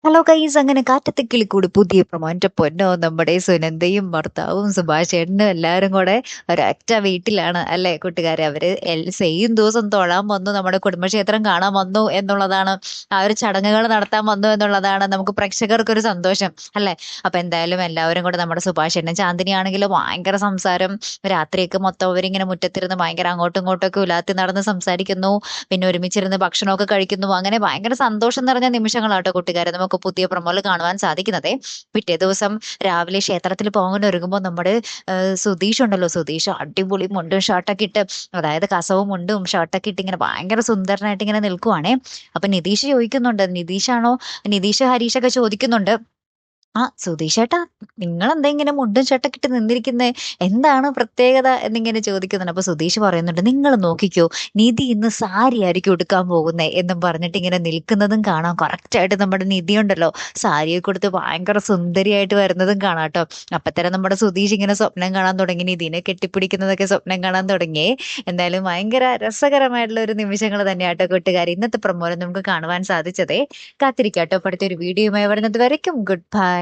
Hello guys, അങ്ങനെ കാറ്റത്തെ കിളിക്കൂടി പുതിയ promo. എന്റെ പൊന്നോ, നമ്മുടെ സുനന്ദയും ഭർത്താവും സുഭാഷ് ചേട്ടനും എല്ലാവരും കൂടെ ഒരൊറ്റ വീട്ടിലാണ് അല്ലെ കൂട്ടുകാരെ. അവര് സെയിം ദിവസം തൊഴാൻ വന്നു, നമ്മുടെ കുടുംബക്ഷേത്രം കാണാൻ വന്നു എന്നുള്ളതാണ്, ആ ഒരു ചടങ്ങുകൾ നടത്താൻ വന്നു എന്നുള്ളതാണ് നമുക്ക് പ്രേക്ഷകർക്കൊരു സന്തോഷം അല്ലെ. അപ്പൊ എന്തായാലും എല്ലാവരും കൂടെ നമ്മുടെ സുഭാഷ് ചേട്ടനും ചാന്ദിനി ആണെങ്കിലും ഭയങ്കര സംസാരം. രാത്രിയൊക്കെ മൊത്തം അവരിങ്ങനെ മുറ്റത്തിരുന്ന് ഭയങ്കര അങ്ങോട്ടും ഇങ്ങോട്ടൊക്കെ ഉലാത്തി നടന്ന് സംസാരിക്കുന്നു. പിന്നെ ഒരുമിച്ചിരുന്ന് ഭക്ഷണമൊക്കെ കഴിക്കുന്നു. അങ്ങനെ ഭയങ്കര സന്തോഷം നിറഞ്ഞ നിമിഷങ്ങളാട്ടോ കൂട്ടുകാരെ നമുക്ക് പുതിയ പ്രൊമോയിൽ കാണുവാൻ സാധിക്കുന്നതേ. പിറ്റേ ദിവസം രാവിലെ ക്ഷേത്രത്തിൽ പോകാൻ ഒരുങ്ങുമ്പോൾ നമ്മുടെ സുധീഷ് ഉണ്ടല്ലോ, സുധീഷ് അടിപൊളി മുണ്ടും ഷർട്ടൊക്കെ ഇട്ട്, അതായത് കസവും മുണ്ടും ഷർട്ടൊക്കെ ഇട്ട് ഇങ്ങനെ ഭയങ്കര സുന്ദരനായിട്ട് ഇങ്ങനെ നിൽക്കുവാണേ. അപ്പൊ നിതീഷ് ചോദിക്കുന്നുണ്ട്, നിതീഷ് ഹരീഷൊക്കെ ചോദിക്കുന്നുണ്ട്, ആ സുധീഷേട്ടാ, നിങ്ങളെന്താ ഇങ്ങനെ മുണ്ടും ഷർട്ടൊക്കെ ഇട്ട് നിന്നിരിക്കുന്നേ, എന്താണ് പ്രത്യേകത എന്നിങ്ങനെ ചോദിക്കുന്നുണ്ട്. അപ്പൊ സുധീഷ് പറയുന്നുണ്ട്, നിങ്ങൾ നോക്കിക്കോ, നിധി ഇന്ന് സാരി ആയിരിക്കും ഉടുക്കാൻ പോകുന്നേ എന്നും പറഞ്ഞിട്ട് ഇങ്ങനെ നിൽക്കുന്നതും കാണാം. കറക്റ്റ് ആയിട്ട് നമ്മുടെ നിധി ഉണ്ടല്ലോ, സാരിയെ കൊടുത്ത് ഭയങ്കര സുന്ദരിയായിട്ട് വരുന്നതും കാണാം കേട്ടോ. അപ്പത്തരം നമ്മുടെ സുധീഷ് ഇങ്ങനെ സ്വപ്നം കാണാൻ തുടങ്ങി, നിധിനെ കെട്ടിപ്പിടിക്കുന്നതൊക്കെ സ്വപ്നം കാണാൻ തുടങ്ങി. എന്തായാലും ഭയങ്കര രസകരമായിട്ടുള്ള ഒരു നിമിഷങ്ങൾ തന്നെയാട്ടോ കൂട്ടുകാർ ഇന്നത്തെ പ്രമോരം നമുക്ക് കാണുവാൻ സാധിച്ചതേ. കാത്തിരിക്കാട്ടോ അടുത്തൊരു വീഡിയോയുമായി വരുന്നത് വരയ്ക്കും. Good bye.